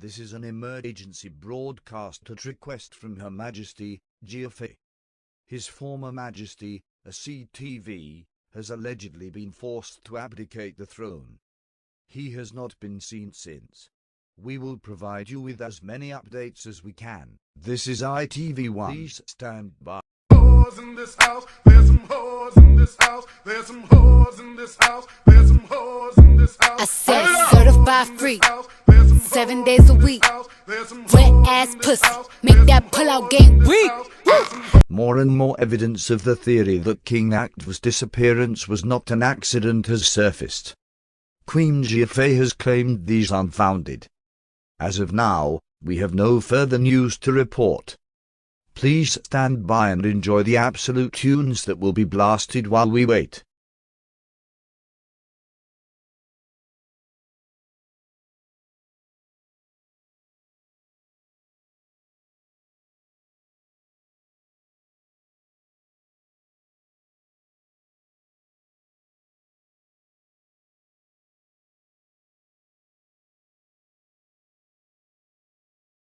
This is an emergency broadcast at request from Her Majesty, Jiafei. His former Majesty, a CTV, has allegedly been forced to abdicate the throne. He has not been seen since. We will provide you with as many updates as we can. This is Itv1. Please stand by. Whores in this house, there's some whores in this house, there's some whores in this house, there's some whores in this house. I said certified free, 7 days a week, wet ass pussy, make that pull-out game weak. More and more evidence of the theory that King Akba's disappearance was not an accident has surfaced. Queen Jiafei has claimed these unfounded. As of now, we have no further news to report. Please stand by and enjoy the absolute tunes that will be blasted while we wait.